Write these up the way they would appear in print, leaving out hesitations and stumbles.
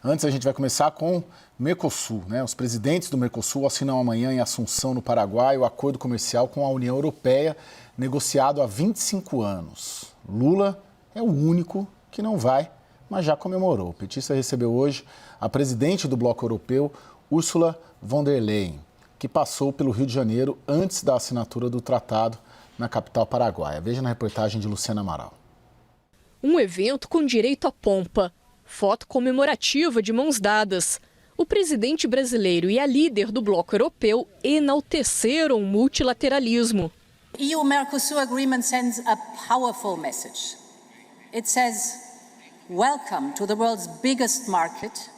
Antes, a gente vai começar com Mercosul, né? Os presidentes do Mercosul assinam amanhã em Assunção, no Paraguai, o acordo comercial com a União Europeia, negociado há 25 anos. Lula é o único que não vai, mas já comemorou. O petista recebeu hoje a presidente do Bloco Europeu, Ursula von der Leyen, que passou pelo Rio de Janeiro antes da assinatura do tratado na capital paraguaia. Veja na reportagem de Luciana Amaral. Um evento com direito à pompa. Foto comemorativa de mãos dadas. O presidente brasileiro e a líder do Bloco Europeu enalteceram o multilateralismo. EU-Mercosur agreement sends a powerful message. It says, welcome to the world's biggest market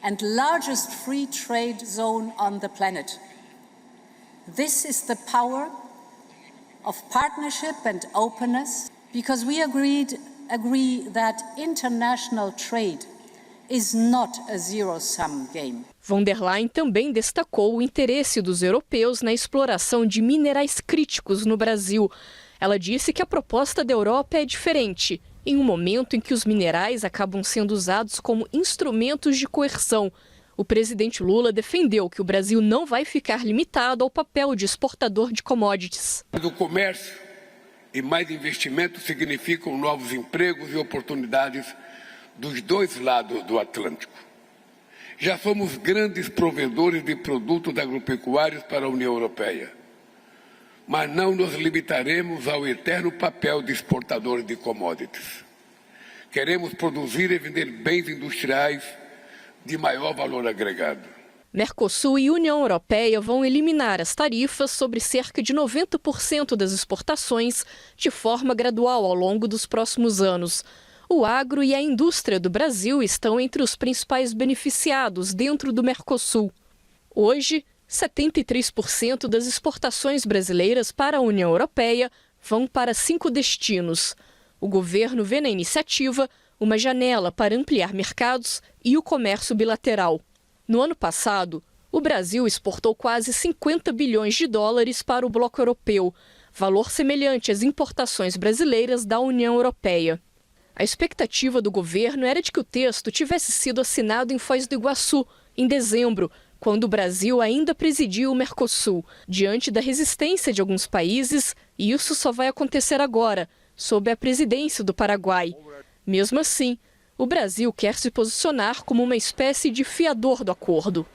and largest free trade zone on the planet. This is the power of partnership and openness because we agree that international trade is not a zero-sum game. Von der Leyen também destacou o interesse dos europeus na exploração de minerais críticos no Brasil. Ela disse que a proposta da Europa é diferente, em um momento em que os minerais acabam sendo usados como instrumentos de coerção. O presidente Lula defendeu que o Brasil não vai ficar limitado ao papel de exportador de commodities. O comércio e mais investimentos significam novos empregos e oportunidades dos dois lados do Atlântico. Já somos grandes provedores de produtos agropecuários para a União Europeia, mas não nos limitaremos ao eterno papel de exportadores de commodities. Queremos produzir e vender bens industriais de maior valor agregado. Mercosul e União Europeia vão eliminar as tarifas sobre cerca de 90% das exportações de forma gradual ao longo dos próximos anos. O agro e a indústria do Brasil estão entre os principais beneficiados dentro do Mercosul. Hoje, 73% das exportações brasileiras para a União Europeia vão para 5 destinos. O governo vê na iniciativa uma janela para ampliar mercados e o comércio bilateral. No ano passado, o Brasil exportou quase 50 bilhões de dólares para o Bloco Europeu, valor semelhante às importações brasileiras da União Europeia. A expectativa do governo era de que o texto tivesse sido assinado em Foz do Iguaçu, em dezembro, quando o Brasil ainda presidia o Mercosul. Diante da resistência de alguns países, isso só vai acontecer agora, sob a presidência do Paraguai. Mesmo assim, o Brasil quer se posicionar como uma espécie de fiador do acordo.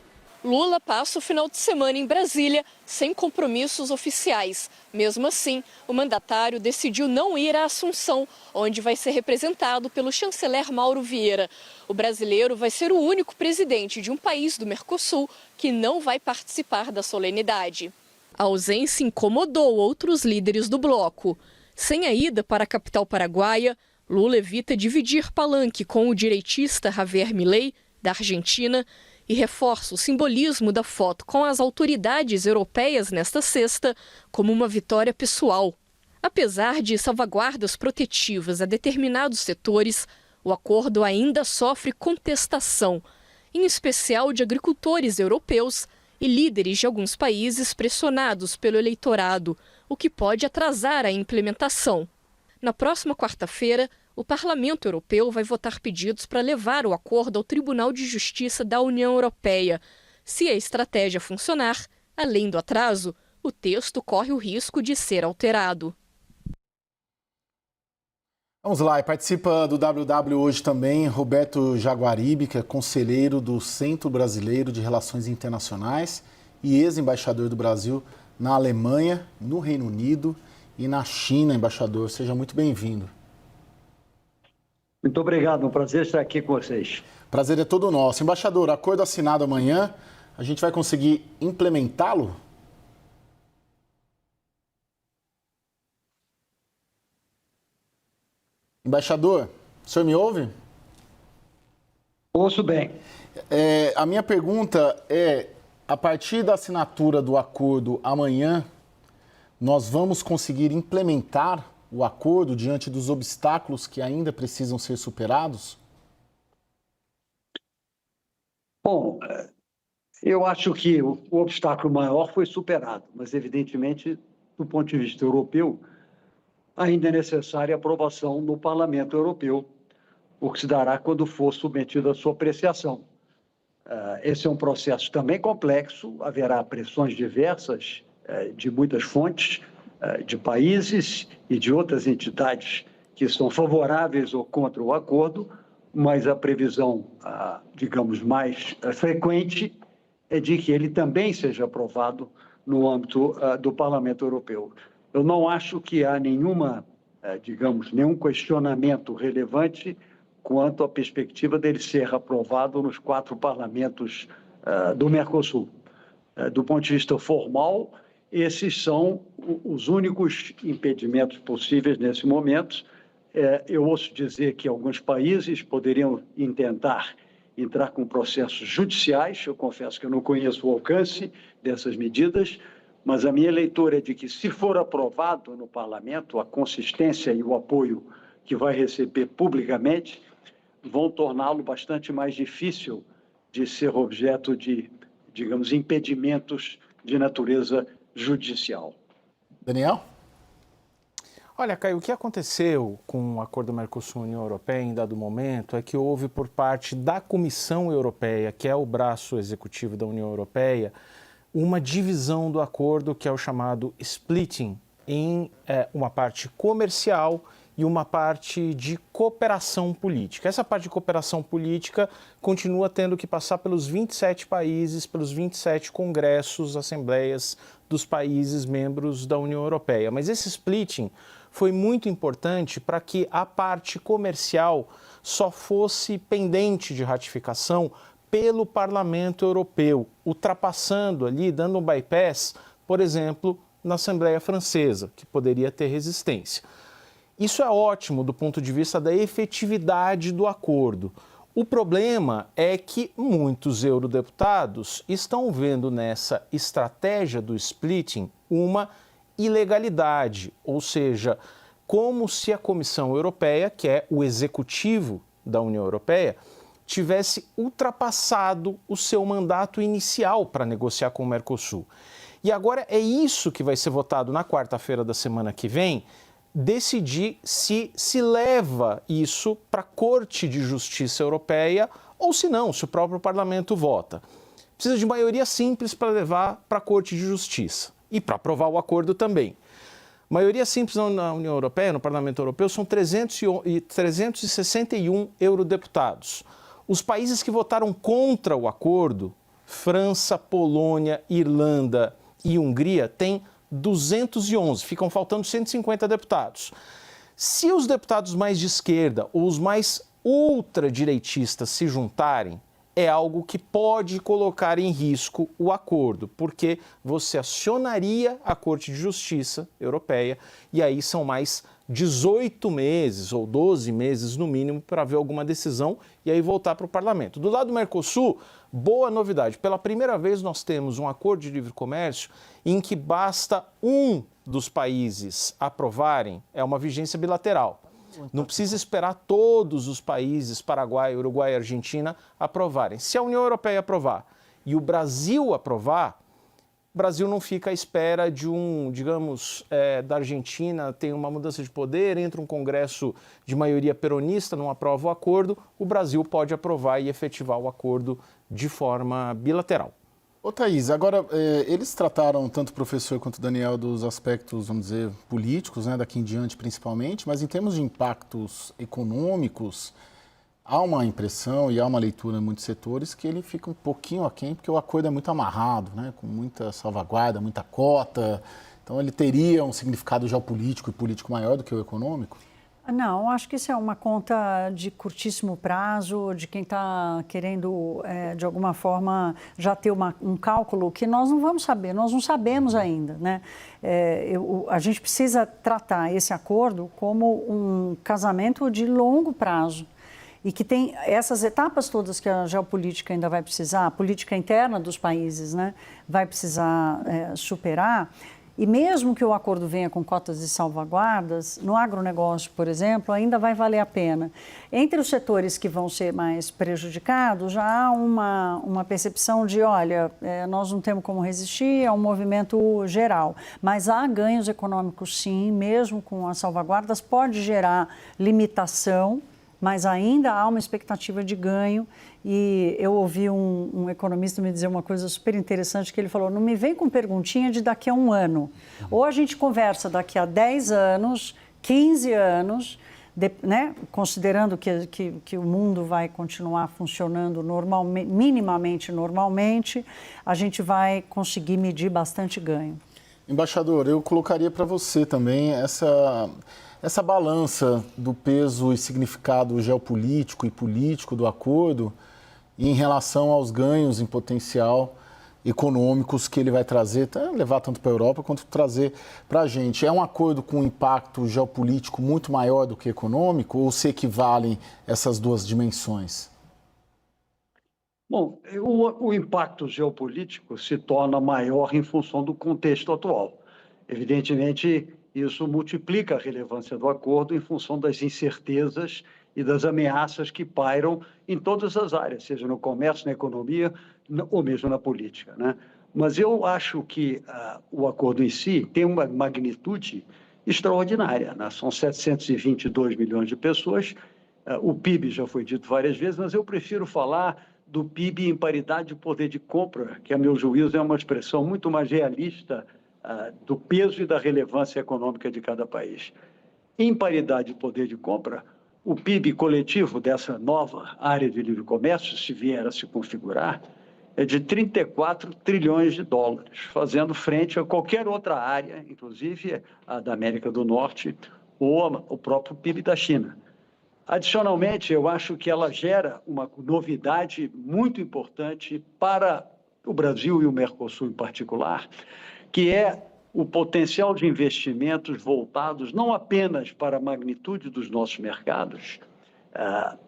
Lula passa o final de semana em Brasília sem compromissos oficiais. Mesmo assim, o mandatário decidiu não ir à Assunção, onde vai ser representado pelo chanceler Mauro Vieira. O brasileiro vai ser o único presidente de um país do Mercosul que não vai participar da solenidade. A ausência incomodou outros líderes do bloco. Sem a ida para a capital paraguaia, Lula evita dividir palanque com o direitista Javier Milei, da Argentina, e reforça o simbolismo da foto com as autoridades europeias nesta sexta como uma vitória pessoal. Apesar de salvaguardas protetivas a determinados setores, o acordo ainda sofre contestação, em especial de agricultores europeus e líderes de alguns países pressionados pelo eleitorado, o que pode atrasar a implementação. Na próxima quarta-feira, o Parlamento Europeu vai votar pedidos para levar o acordo ao Tribunal de Justiça da União Europeia. Se a estratégia funcionar, além do atraso, o texto corre o risco de ser alterado. Vamos lá, e participa do WW hoje também Roberto Jaguaribe, que é conselheiro do Centro Brasileiro de Relações Internacionais e ex-embaixador do Brasil na Alemanha, no Reino Unido e na China, embaixador. Seja muito bem-vindo. Muito obrigado, um prazer estar aqui com vocês. Prazer é todo nosso. Embaixador, acordo assinado amanhã, a gente vai conseguir implementá-lo? Embaixador, o senhor me ouve? Ouço bem. A minha pergunta é, a partir da assinatura do acordo amanhã, nós vamos conseguir implementar o acordo diante dos obstáculos que ainda precisam ser superados? Bom, eu acho que o obstáculo maior foi superado, mas evidentemente, do ponto de vista europeu, ainda é necessária a aprovação no Parlamento Europeu, o que se dará quando for submetido à sua apreciação. Esse é um processo também complexo, haverá pressões diversas de muitas fontes, de países e de outras entidades que são favoráveis ou contra o acordo, mas a previsão, digamos, mais frequente é de que ele também seja aprovado no âmbito do Parlamento Europeu. Eu não acho que há nenhum questionamento relevante quanto à perspectiva dele ser aprovado nos 4 parlamentos do Mercosul. Do ponto de vista formal, esses são os únicos impedimentos possíveis nesse momento. Eu ouço dizer que alguns países poderiam intentar entrar com processos judiciais. Eu confesso que eu não conheço o alcance dessas medidas, mas a minha leitura é de que, se for aprovado no parlamento, a consistência e o apoio que vai receber publicamente vão torná-lo bastante mais difícil de ser objeto de, digamos, impedimentos de natureza judicial. Daniel? Olha, Caio, o que aconteceu com o acordo Mercosul-União Europeia em dado momento é que houve por parte da Comissão Europeia, que é o braço executivo da União Europeia, uma divisão do acordo que é o chamado splitting em uma parte comercial e uma parte de cooperação política. Essa parte de cooperação política continua tendo que passar pelos 27 países, pelos 27 congressos, assembleias dos países membros da União Europeia. Mas esse splitting foi muito importante para que a parte comercial só fosse pendente de ratificação pelo Parlamento Europeu, ultrapassando ali, dando um bypass, por exemplo, na Assembleia Francesa, que poderia ter resistência. Isso é ótimo do ponto de vista da efetividade do acordo. O problema é que muitos eurodeputados estão vendo nessa estratégia do splitting uma ilegalidade, ou seja, como se a Comissão Europeia, que é o executivo da União Europeia, tivesse ultrapassado o seu mandato inicial para negociar com o Mercosul. E agora é isso que vai ser votado na quarta-feira da semana que vem, decidir se leva isso para a Corte de Justiça Europeia ou se não, se o próprio parlamento vota. Precisa de maioria simples para levar para a Corte de Justiça e para aprovar o acordo também. Maioria simples na União Europeia, no Parlamento Europeu, são 361 eurodeputados. Os países que votaram contra o acordo, França, Polônia, Irlanda e Hungria, têm 211, ficam faltando 150 deputados. Se os deputados mais de esquerda ou os mais ultradireitistas se juntarem, é algo que pode colocar em risco o acordo, porque você acionaria a Corte de Justiça Europeia e aí são mais 18 meses ou 12 meses no mínimo para ver alguma decisão e aí voltar para o parlamento. Do lado do Mercosul, boa novidade. Pela primeira vez nós temos um acordo de livre comércio em que basta um dos países aprovarem, é uma vigência bilateral. Não precisa esperar todos os países, Paraguai, Uruguai e Argentina, aprovarem. Se a União Europeia aprovar e o Brasil aprovar, o Brasil não fica à espera de da Argentina tem uma mudança de poder, entra um congresso de maioria peronista, não aprova o acordo, o Brasil pode aprovar e efetivar o acordo de forma bilateral. Ô Thaís, agora eles trataram, tanto o professor quanto o Daniel, dos aspectos, vamos dizer, políticos, né, daqui em diante principalmente, mas em termos de impactos econômicos, há uma impressão e há uma leitura em muitos setores que ele fica um pouquinho aquém, porque o acordo é muito amarrado, né, com muita salvaguarda, muita cota, então ele teria um significado geopolítico e político maior do que o econômico? Não, acho que isso é uma conta de curtíssimo prazo, de quem está querendo, de alguma forma, já ter um cálculo que nós não vamos saber, nós não sabemos ainda, né? A gente precisa tratar esse acordo como um casamento de longo prazo e que tem essas etapas todas que a geopolítica ainda vai precisar, a política interna dos países, né, vai precisar superar. E mesmo que o acordo venha com cotas de salvaguardas, no agronegócio, por exemplo, ainda vai valer a pena. Entre os setores que vão ser mais prejudicados, já há uma percepção de, olha, nós não temos como resistir, é um movimento geral. Mas há ganhos econômicos, sim, mesmo com as salvaguardas, pode gerar limitação mas ainda há uma expectativa de ganho. E eu ouvi um economista me dizer uma coisa super interessante, que ele falou, não me vem com perguntinha de daqui a um ano. Ou a gente conversa daqui a 10 anos, 15 anos, né? Considerando que o mundo vai continuar funcionando minimamente normalmente, a gente vai conseguir medir bastante ganho. Embaixador, eu colocaria para você também essa balança do peso e significado geopolítico e político do acordo em relação aos ganhos em potencial econômicos que ele vai trazer, levar tanto para a Europa quanto trazer para a gente. É um acordo com um impacto geopolítico muito maior do que econômico ou se equivalem essas duas dimensões? Bom, o impacto geopolítico se torna maior em função do contexto atual. Evidentemente, isso multiplica a relevância do acordo em função das incertezas e das ameaças que pairam em todas as áreas, seja no comércio, na economia ou mesmo na política, né? Mas eu acho que o acordo em si tem uma magnitude extraordinária, né? São 722 milhões de pessoas, o PIB já foi dito várias vezes, mas eu prefiro falar do PIB em paridade de poder de compra, que, a meu juízo, é uma expressão muito mais realista do peso e da relevância econômica de cada país. Em paridade de poder de compra, o PIB coletivo dessa nova área de livre comércio, se vier a se configurar, é de 34 trilhões de dólares, fazendo frente a qualquer outra área, inclusive a da América do Norte ou o próprio PIB da China. Adicionalmente, eu acho que ela gera uma novidade muito importante para o Brasil e o Mercosul em particular, que é o potencial de investimentos voltados não apenas para a magnitude dos nossos mercados,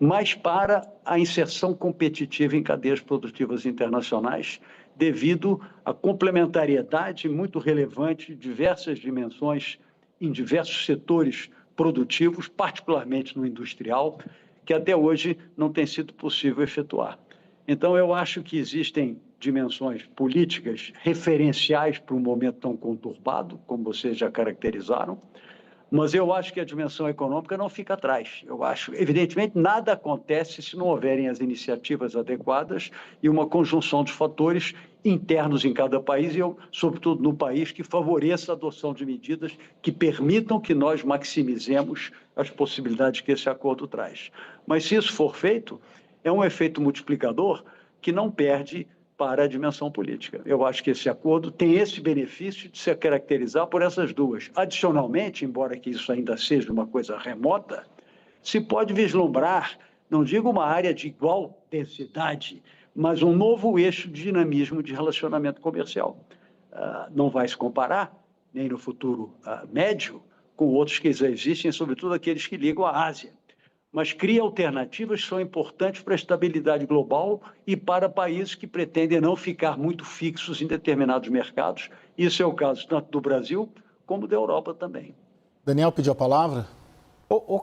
mas para a inserção competitiva em cadeias produtivas internacionais, devido à complementariedade muito relevante de diversas dimensões em diversos setores produtivos, particularmente no industrial, que até hoje não tem sido possível efetuar. Então, eu acho que existem dimensões políticas referenciais para um momento tão conturbado, como vocês já caracterizaram, mas eu acho que a dimensão econômica não fica atrás. Eu acho, evidentemente, nada acontece se não houverem as iniciativas adequadas e uma conjunção de fatores internos em cada país e, sobretudo, no país, que favoreça a adoção de medidas que permitam que nós maximizemos as possibilidades que esse acordo traz. Mas, se isso for feito, é um efeito multiplicador que não perde para a dimensão política. Eu acho que esse acordo tem esse benefício de se caracterizar por essas duas. Adicionalmente, embora que isso ainda seja uma coisa remota, se pode vislumbrar, não digo uma área de igual densidade, mas um novo eixo de dinamismo de relacionamento comercial. Não vai se comparar, nem no futuro médio, com outros que já existem, sobretudo aqueles que ligam à Ásia. Mas cria alternativas que são importantes para a estabilidade global e para países que pretendem não ficar muito fixos em determinados mercados. Isso é o caso tanto do Brasil como da Europa também. Daniel pediu a palavra?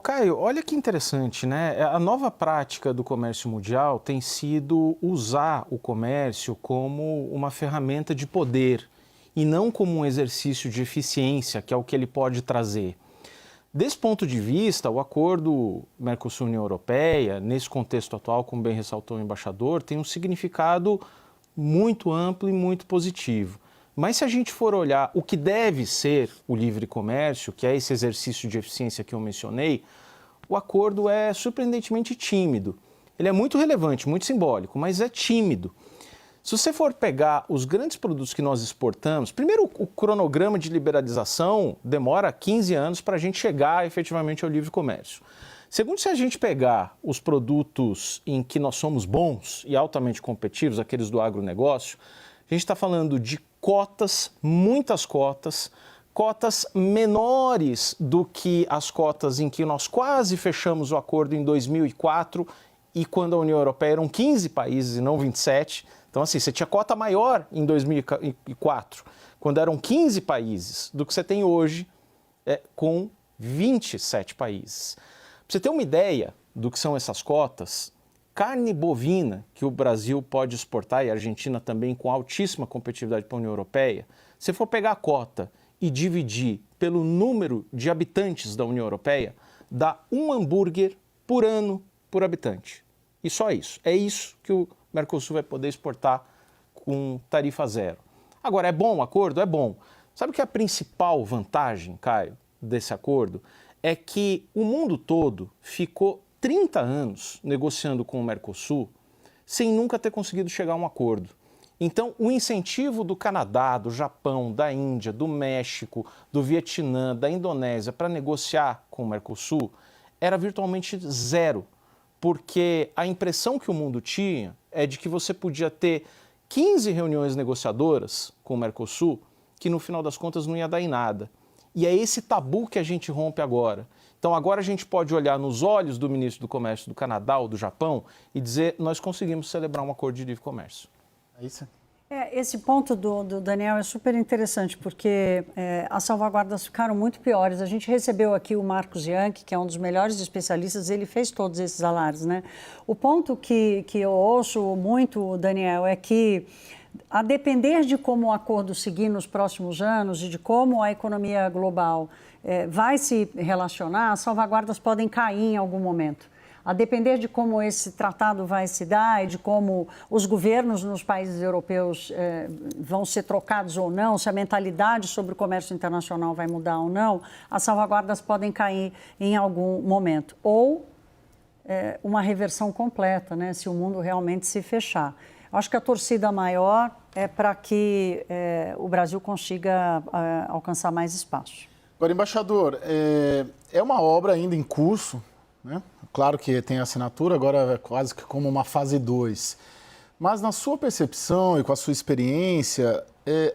Caio, olha que interessante, né? A nova prática do comércio mundial tem sido usar o comércio como uma ferramenta de poder e não como um exercício de eficiência, que é o que ele pode trazer. Desse ponto de vista, o acordo Mercosul-União Europeia, nesse contexto atual, como bem ressaltou o embaixador, tem um significado muito amplo e muito positivo. Mas se a gente for olhar o que deve ser o livre comércio, que é esse exercício de eficiência que eu mencionei, o acordo é surpreendentemente tímido. Ele é muito relevante, muito simbólico, mas é tímido. Se você for pegar os grandes produtos que nós exportamos, primeiro o cronograma de liberalização demora 15 anos para a gente chegar efetivamente ao livre comércio. Segundo, se a gente pegar os produtos em que nós somos bons e altamente competitivos, aqueles do agronegócio, a gente está falando de cotas, muitas cotas, cotas menores do que as cotas em que nós quase fechamos o acordo em 2004 e quando a União Europeia eram 15 países e não 27. Então, assim, você tinha cota maior em 2004, quando eram 15 países, do que você tem hoje com 27 países. Para você ter uma ideia do que são essas cotas, carne bovina que o Brasil pode exportar, e a Argentina também com altíssima competitividade para a União Europeia, se for pegar a cota e dividir pelo número de habitantes da União Europeia, dá um hambúrguer por ano por habitante. E só isso. É isso que o Mercosul vai poder exportar com tarifa zero. Agora, é bom o acordo? É bom. Sabe que a principal vantagem, Caio, desse acordo é que o mundo todo ficou 30 anos negociando com o Mercosul sem nunca ter conseguido chegar a um acordo. Então, o incentivo do Canadá, do Japão, da Índia, do México, do Vietnã, da Indonésia para negociar com o Mercosul era virtualmente zero, porque a impressão que o mundo tinha é de que você podia ter 15 reuniões negociadoras com o Mercosul, que no final das contas não ia dar em nada. E é esse tabu que a gente rompe agora. Então agora a gente pode olhar nos olhos do ministro do Comércio do Canadá ou do Japão e dizer nós conseguimos celebrar um acordo de livre comércio. É isso? Esse ponto do Daniel é super interessante, porque as salvaguardas ficaram muito piores. A gente recebeu aqui o Marcos Yankee, que é um dos melhores especialistas, ele fez todos esses alardes, né? O ponto que eu ouço muito, Daniel, é que a depender de como o acordo seguir nos próximos anos e de como a economia global vai se relacionar, as salvaguardas podem cair em algum momento. A depender de como esse tratado vai se dar e de como os governos nos países europeus vão ser trocados ou não, se a mentalidade sobre o comércio internacional vai mudar ou não, as salvaguardas podem cair em algum momento. Ou uma reversão completa, né, se o mundo realmente se fechar. Acho que a torcida maior é para que o Brasil consiga alcançar mais espaço. Agora, embaixador, é uma obra ainda em curso, né? Claro que tem assinatura, agora é quase que como uma fase 2. Mas na sua percepção e com a sua experiência,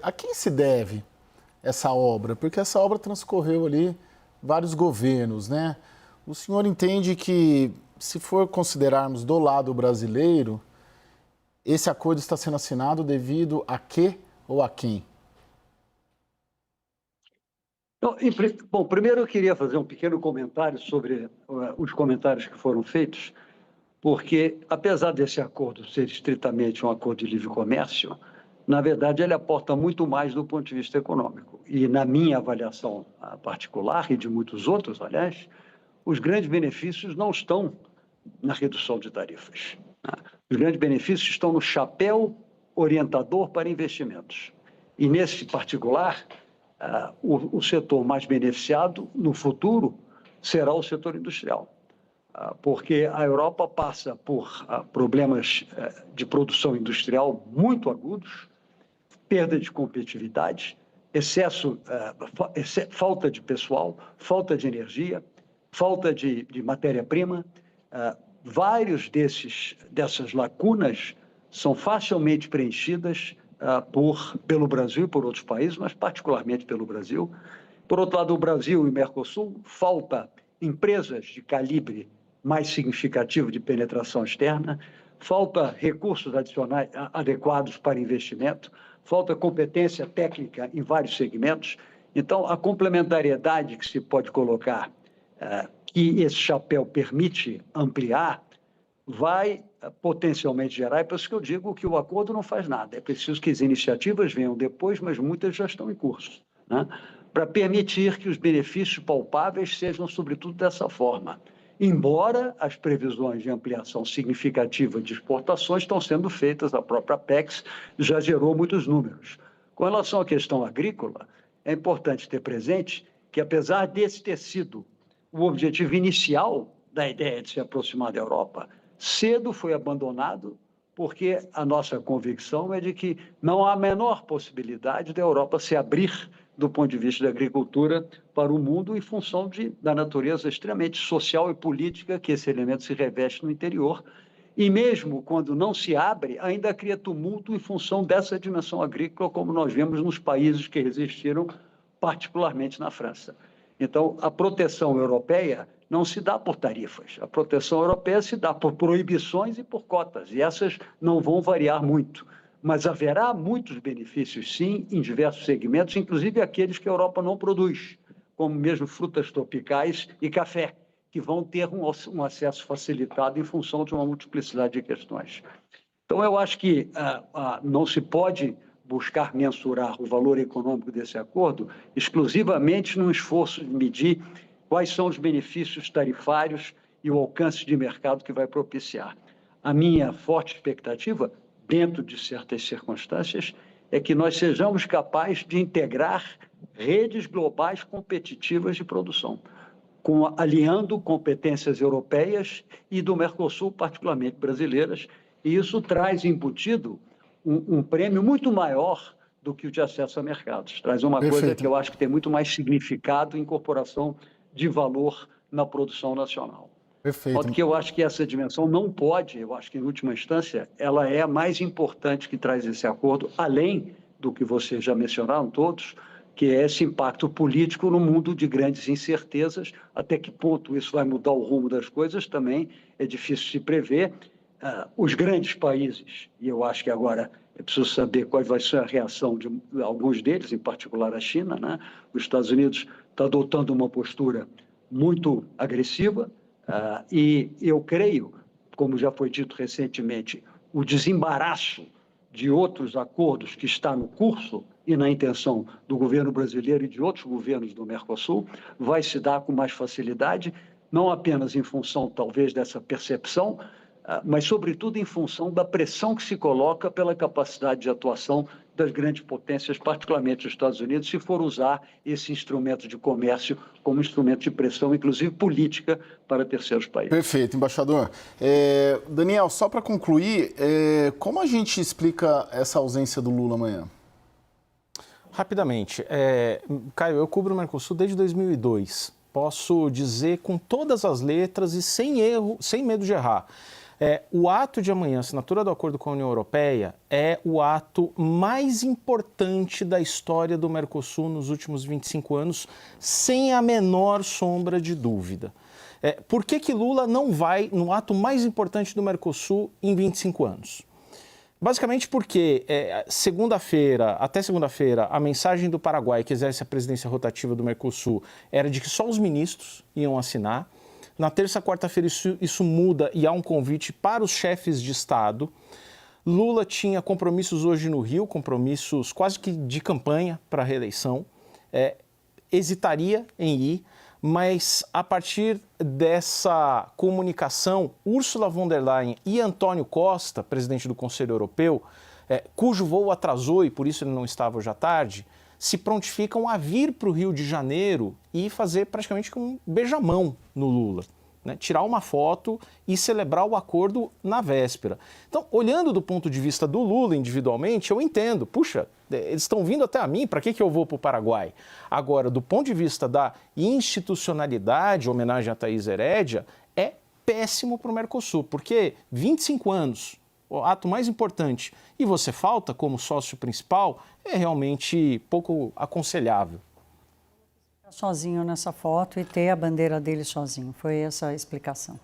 a quem se deve essa obra? Porque essa obra transcorreu ali vários governos, né? O senhor entende que, se for considerarmos do lado brasileiro, esse acordo está sendo assinado devido a quê ou a quem? Bom, primeiro eu queria fazer um pequeno comentário sobre os comentários que foram feitos, porque, apesar desse acordo ser estritamente um acordo de livre comércio, na verdade ele aporta muito mais do ponto de vista econômico. E, na minha avaliação particular, e de muitos outros, aliás, os grandes benefícios não estão na redução de tarifas. Os grandes benefícios estão no chapéu orientador para investimentos. E, nesse particular, o setor mais beneficiado no futuro será o setor industrial, porque a Europa passa por problemas de produção industrial muito agudos, perda de competitividade, falta de pessoal, falta de energia, falta de matéria-prima. Vários dessas lacunas são facilmente preenchidas pelo Brasil e por outros países, mas particularmente pelo Brasil. Por outro lado, o Brasil e o Mercosul, falta empresas de calibre mais significativo de penetração externa, falta recursos adicionais adequados para investimento, falta competência técnica em vários segmentos. Então, a complementariedade que se pode colocar, que esse chapéu permite ampliar, vai potencialmente gerar, é por isso que eu digo que o acordo não faz nada. É preciso que as iniciativas venham depois, mas muitas já estão em curso, né? Para permitir que os benefícios palpáveis sejam, sobretudo, dessa forma. Embora as previsões de ampliação significativa de exportações estão sendo feitas, a própria Apex já gerou muitos números. Com relação à questão agrícola, é importante ter presente que, apesar desse ter sido o objetivo inicial da ideia de se aproximar da Europa, cedo foi abandonado, porque a nossa convicção é de que não há a menor possibilidade da Europa se abrir do ponto de vista da agricultura para o mundo em função da natureza extremamente social e política que esse elemento se reveste no interior. E mesmo quando não se abre, ainda cria tumulto em função dessa dimensão agrícola, como nós vemos nos países que resistiram, particularmente na França. Então, a proteção europeia não se dá por tarifas. A proteção europeia se dá por proibições e por cotas, e essas não vão variar muito. Mas haverá muitos benefícios, sim, em diversos segmentos, inclusive aqueles que a Europa não produz, como mesmo frutas tropicais e café, que vão ter um acesso facilitado em função de uma multiplicidade de questões. Então, eu acho que não se pode buscar mensurar o valor econômico desse acordo exclusivamente num esforço de medir quais são os benefícios tarifários e o alcance de mercado que vai propiciar. A minha forte expectativa, dentro de certas circunstâncias, é que nós sejamos capazes de integrar redes globais competitivas de produção, aliando competências europeias e do Mercosul, particularmente brasileiras, e isso traz embutido um prêmio muito maior do que o de acesso a mercados. Traz uma coisa que eu acho que tem muito mais significado, incorporação de valor na produção nacional. Perfeito. Porque eu acho que essa dimensão não pode, eu acho que em última instância, ela é a mais importante que traz esse acordo, além do que vocês já mencionaram todos, que é esse impacto político no mundo de grandes incertezas. Até que ponto isso vai mudar o rumo das coisas também é difícil de prever. Os grandes países, e eu acho que agora é preciso saber qual vai ser a reação de alguns deles, em particular a China, né? Os Estados Unidos está adotando uma postura muito agressiva, e eu creio, como já foi dito recentemente, o desembaraço de outros acordos que está no curso e na intenção do governo brasileiro e de outros governos do Mercosul vai se dar com mais facilidade, não apenas em função, talvez, dessa percepção, mas, sobretudo, em função da pressão que se coloca pela capacidade de atuação das grandes potências, particularmente os Estados Unidos, se for usar esse instrumento de comércio como instrumento de pressão, inclusive política, para terceiros países. Perfeito, embaixador. Daniel, só para concluir, como a gente explica essa ausência do Lula amanhã? Rapidamente, Caio, eu cubro o Mercosul desde 2002. Posso dizer com todas as letras e sem erro, sem medo de errar. O ato de amanhã, a assinatura do acordo com a União Europeia, é o ato mais importante da história do Mercosul nos últimos 25 anos, sem a menor sombra de dúvida. Por que Lula não vai no ato mais importante do Mercosul em 25 anos? Basicamente porque até segunda-feira, a mensagem do Paraguai, que exerce a presidência rotativa do Mercosul, era de que só os ministros iam assinar. Na terça, quarta-feira, isso muda e há um convite para os chefes de Estado. Lula tinha compromissos hoje no Rio, compromissos quase que de campanha para a reeleição. Hesitaria em ir, mas a partir dessa comunicação, Ursula von der Leyen e Antônio Costa, presidente do Conselho Europeu, cujo voo atrasou e por isso ele não estava hoje à tarde, se prontificam a vir para o Rio de Janeiro e fazer praticamente um beijamão no Lula, né? Tirar uma foto e celebrar o acordo na véspera. Então, olhando do ponto de vista do Lula individualmente, eu entendo, puxa, eles estão vindo até a mim, para que eu vou para o Paraguai? Agora, do ponto de vista da institucionalidade, homenagem a Thaís Herédia, é péssimo para o Mercosul, porque 25 anos, o ato mais importante, e você falta como sócio principal, é realmente pouco aconselhável. Sozinho nessa foto e ter a bandeira dele sozinho, foi essa a explicação.